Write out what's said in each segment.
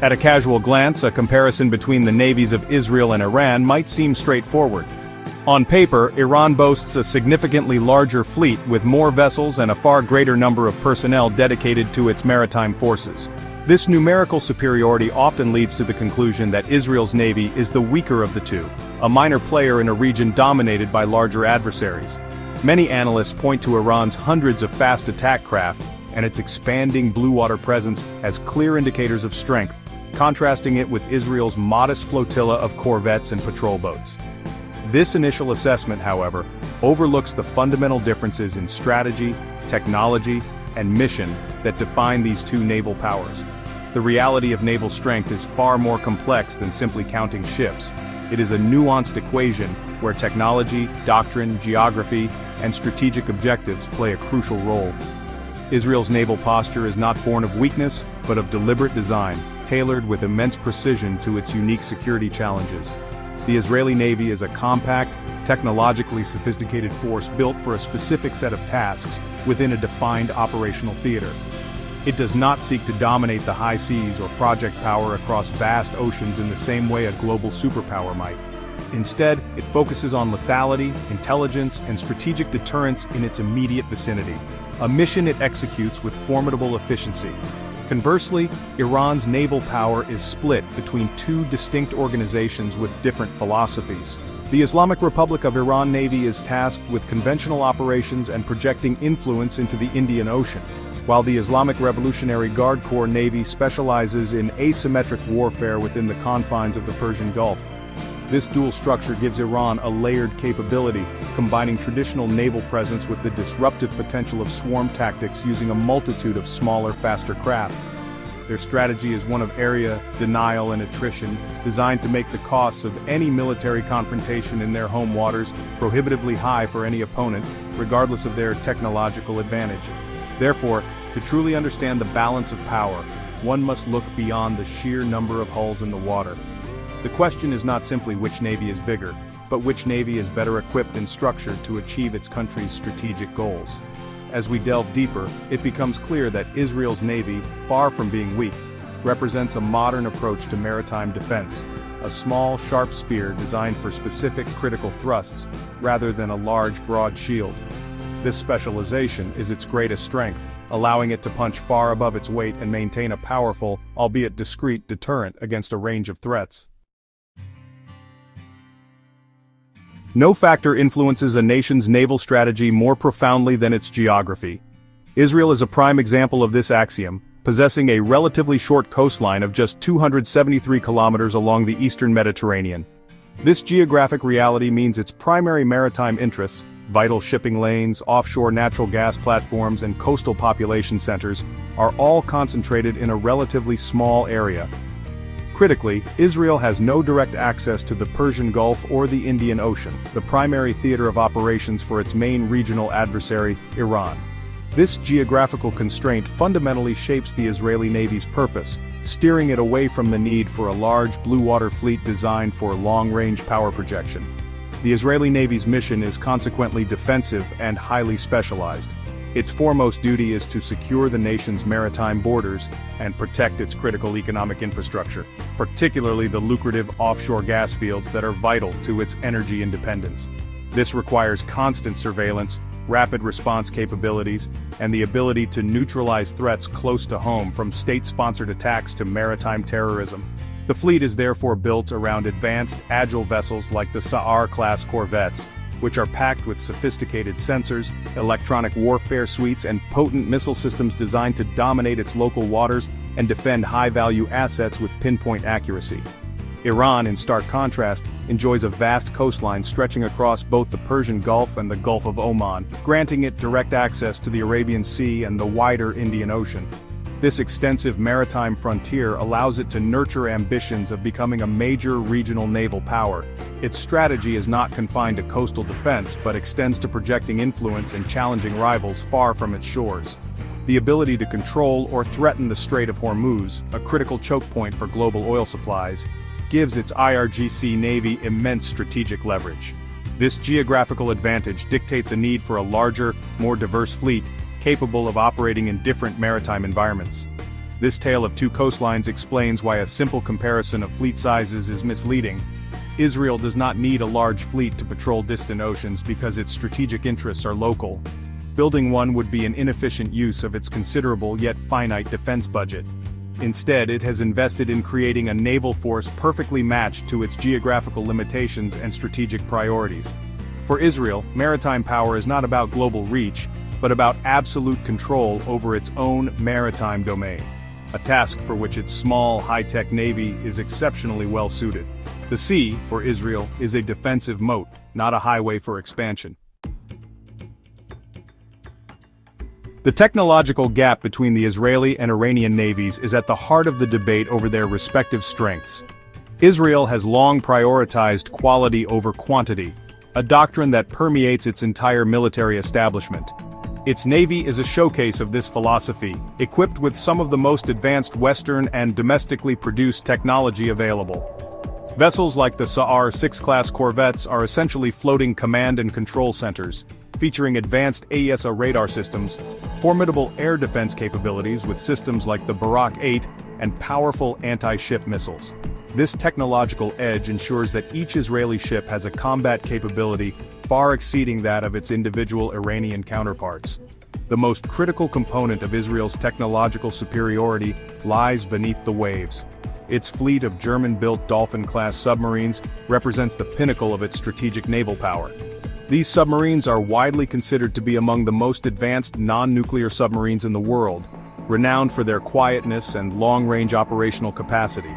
At a casual glance, a comparison between the navies of Israel and Iran might seem straightforward. On paper, Iran boasts a significantly larger fleet with more vessels and a far greater number of personnel dedicated to its maritime forces. This numerical superiority often leads to the conclusion that Israel's navy is the weaker of the two, a minor player in a region dominated by larger adversaries. Many analysts point to Iran's hundreds of fast attack craft and its expanding blue water presence as clear indicators of strength, contrasting it with Israel's modest flotilla of corvettes and patrol boats. This initial assessment, however, overlooks the fundamental differences in strategy, technology, and mission that define these two naval powers. The reality of naval strength is far more complex than simply counting ships. It is a nuanced equation where technology, doctrine, geography, and strategic objectives play a crucial role. Israel's naval posture is not born of weakness, but of deliberate design, tailored with immense precision to its unique security challenges. The Israeli Navy is a compact, technologically sophisticated force built for a specific set of tasks within a defined operational theater. It does not seek to dominate the high seas or project power across vast oceans in the same way a global superpower might. Instead, it focuses on lethality, intelligence, and strategic deterrence in its immediate vicinity, a mission it executes with formidable efficiency. Conversely, Iran's naval power is split between two distinct organizations with different philosophies. The Islamic Republic of Iran Navy is tasked with conventional operations and projecting influence into the Indian Ocean, while the Islamic Revolutionary Guard Corps Navy specializes in asymmetric warfare within the confines of the Persian Gulf. This dual structure gives Iran a layered capability, combining traditional naval presence with the disruptive potential of swarm tactics using a multitude of smaller, faster craft. Their strategy is one of area, denial, and attrition, designed to make the costs of any military confrontation in their home waters prohibitively high for any opponent, regardless of their technological advantage. Therefore, to truly understand the balance of power, one must look beyond the sheer number of hulls in the water. The question is not simply which navy is bigger, but which navy is better equipped and structured to achieve its country's strategic goals. As we delve deeper, it becomes clear that Israel's navy, far from being weak, represents a modern approach to maritime defense, a small, sharp spear designed for specific critical thrusts, rather than a large, broad shield. This specialization is its greatest strength, allowing it to punch far above its weight and maintain a powerful, albeit discreet, deterrent against a range of threats. No factor influences a nation's naval strategy more profoundly than its geography. Israel is a prime example of this axiom, possessing a relatively short coastline of just 273 kilometers along the eastern Mediterranean. This geographic reality means its primary maritime interests, vital shipping lanes, offshore natural gas platforms, and coastal population centers, are all concentrated in a relatively small area. Critically, Israel has no direct access to the Persian Gulf or the Indian Ocean, the primary theater of operations for its main regional adversary, Iran. This geographical constraint fundamentally shapes the Israeli Navy's purpose, steering it away from the need for a large blue water fleet designed for long-range power projection. The Israeli Navy's mission is consequently defensive and highly specialized. Its foremost duty is to secure the nation's maritime borders and protect its critical economic infrastructure, particularly the lucrative offshore gas fields that are vital to its energy independence. This requires constant surveillance, rapid response capabilities, and the ability to neutralize threats close to home, from state-sponsored attacks to maritime terrorism. The fleet is therefore built around advanced, agile vessels like the Sa'ar-class corvettes, which are packed with sophisticated sensors, electronic warfare suites, and potent missile systems designed to dominate its local waters and defend high-value assets with pinpoint accuracy. Iran, in stark contrast, enjoys a vast coastline stretching across both the Persian Gulf and the Gulf of Oman, granting it direct access to the Arabian Sea and the wider Indian Ocean. This extensive maritime frontier allows it to nurture ambitions of becoming a major regional naval power. Its strategy is not confined to coastal defense, but extends to projecting influence and challenging rivals far from its shores. The ability to control or threaten the Strait of Hormuz, a critical choke point for global oil supplies, gives its IRGC Navy immense strategic leverage. This geographical advantage dictates a need for a larger, more diverse fleet, capable of operating in different maritime environments. This tale of two coastlines explains why a simple comparison of fleet sizes is misleading. Israel does not need a large fleet to patrol distant oceans because its strategic interests are local. Building one would be an inefficient use of its considerable yet finite defense budget. Instead, it has invested in creating a naval force perfectly matched to its geographical limitations and strategic priorities. For Israel, maritime power is not about global reach, but about absolute control over its own maritime domain. A task for which its small, high-tech navy is exceptionally well suited. The sea, for Israel, is a defensive moat, not a highway for expansion. The technological gap between the Israeli and Iranian navies is at the heart of the debate over their respective strengths. Israel has long prioritized quality over quantity, a doctrine that permeates its entire military establishment. Its navy is a showcase of this philosophy, equipped with some of the most advanced Western and domestically produced technology available. Vessels like the Sa'ar 6-class corvettes are essentially floating command and control centers, featuring advanced AESA radar systems, formidable air defense capabilities with systems like the Barak 8, and powerful anti-ship missiles. This technological edge ensures that each Israeli ship has a combat capability far exceeding that of its individual Iranian counterparts. The most critical component of Israel's technological superiority lies beneath the waves. Its fleet of German-built Dolphin-class submarines represents the pinnacle of its strategic naval power. These submarines are widely considered to be among the most advanced non-nuclear submarines in the world, renowned for their quietness and long-range operational capacity.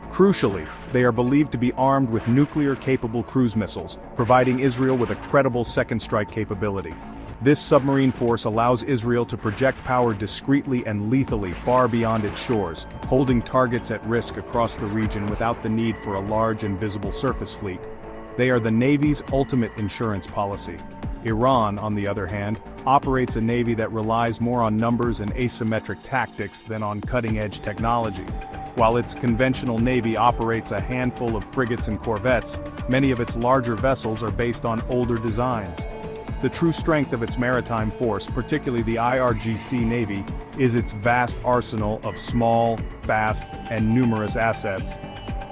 Crucially, they are believed to be armed with nuclear-capable cruise missiles, providing Israel with a credible second strike capability. This submarine force allows Israel to project power discreetly and lethally far beyond its shores, holding targets at risk across the region without the need for a large and visible surface fleet. They are the Navy's ultimate insurance policy. Iran, on the other hand, operates a navy that relies more on numbers and asymmetric tactics than on cutting-edge technology. While its conventional navy operates a handful of frigates and corvettes, many of its larger vessels are based on older designs. The true strength of its maritime force, particularly the IRGC Navy, is its vast arsenal of small, fast, and numerous assets.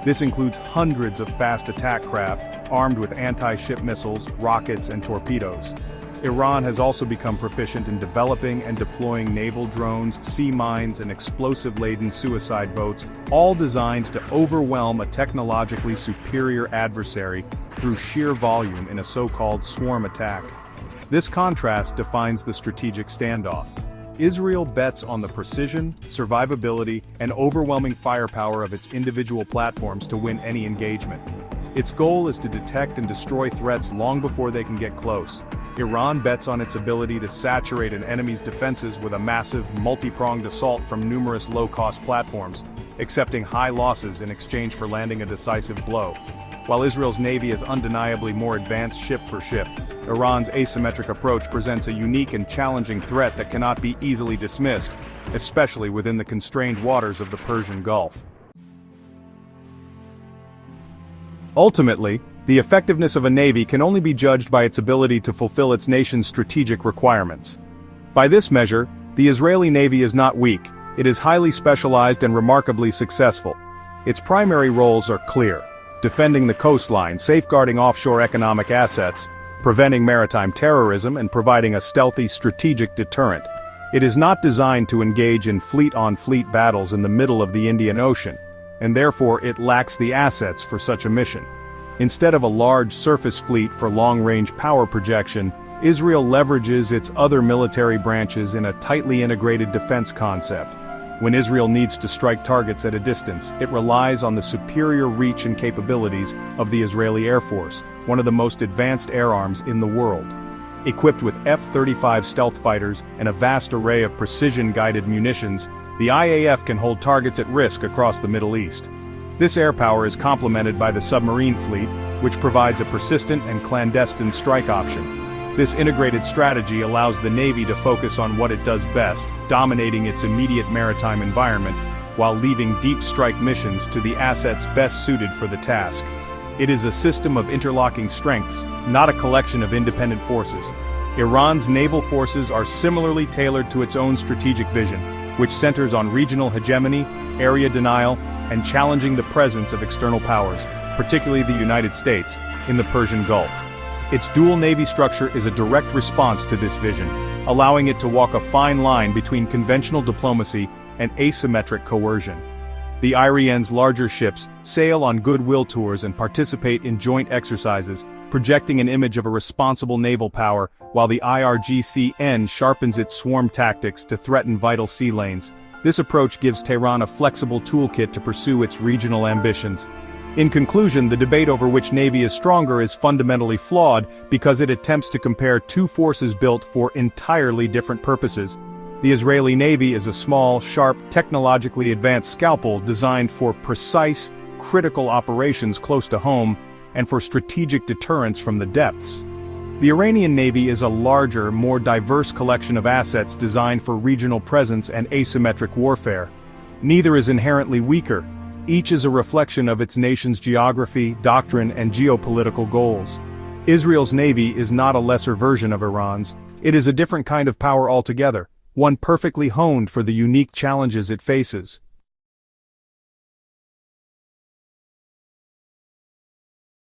This includes hundreds of fast attack craft, armed with anti-ship missiles, rockets, and torpedoes. Iran has also become proficient in developing and deploying naval drones, sea mines, and explosive-laden suicide boats, all designed to overwhelm a technologically superior adversary through sheer volume in a so-called swarm attack. This contrast defines the strategic standoff. Israel bets on the precision, survivability, and overwhelming firepower of its individual platforms to win any engagement. Its goal is to detect and destroy threats long before they can get close. Iran bets on its ability to saturate an enemy's defenses with a massive, multi-pronged assault from numerous low-cost platforms, accepting high losses in exchange for landing a decisive blow. While Israel's navy is undeniably more advanced ship for ship, Iran's asymmetric approach presents a unique and challenging threat that cannot be easily dismissed, especially within the constrained waters of the Persian Gulf. Ultimately, the effectiveness of a navy can only be judged by its ability to fulfill its nation's strategic requirements. By this measure, the Israeli navy is not weak, it is highly specialized and remarkably successful. Its primary roles are clear: defending the coastline, safeguarding offshore economic assets, preventing maritime terrorism, and providing a stealthy strategic deterrent. It is not designed to engage in fleet-on-fleet battles in the middle of the Indian Ocean, and therefore it lacks the assets for such a mission. Instead of a large surface fleet for long-range power projection, Israel leverages its other military branches in a tightly integrated defense concept. When Israel needs to strike targets at a distance, it relies on the superior reach and capabilities of the Israeli Air Force, one of the most advanced air arms in the world. Equipped with F-35 stealth fighters and a vast array of precision-guided munitions, the IAF can hold targets at risk across the Middle East. This air power is complemented by the submarine fleet, which provides a persistent and clandestine strike option. This integrated strategy allows the Navy to focus on what it does best, dominating its immediate maritime environment, while leaving deep strike missions to the assets best suited for the task. It is a system of interlocking strengths, not a collection of independent forces. Iran's naval forces are similarly tailored to its own strategic vision, which centers on regional hegemony, area denial, and challenging the presence of external powers, particularly the United States, in the Persian Gulf. Its dual navy structure is a direct response to this vision, allowing it to walk a fine line between conventional diplomacy and asymmetric coercion. The IRIN's larger ships sail on goodwill tours and participate in joint exercises, projecting an image of a responsible naval power, while the IRGC-N sharpens its swarm tactics to threaten vital sea lanes. This approach gives Tehran a flexible toolkit to pursue its regional ambitions. In conclusion, the debate over which navy is stronger is fundamentally flawed because it attempts to compare two forces built for entirely different purposes. The Israeli Navy is a small, sharp, technologically advanced scalpel designed for precise, critical operations close to home and for strategic deterrence from the depths. The Iranian Navy is a larger, more diverse collection of assets designed for regional presence and asymmetric warfare. Neither is inherently weaker. Each is a reflection of its nation's geography, doctrine, and geopolitical goals. Israel's Navy is not a lesser version of Iran's. It is a different kind of power altogether, one perfectly honed for the unique challenges it faces.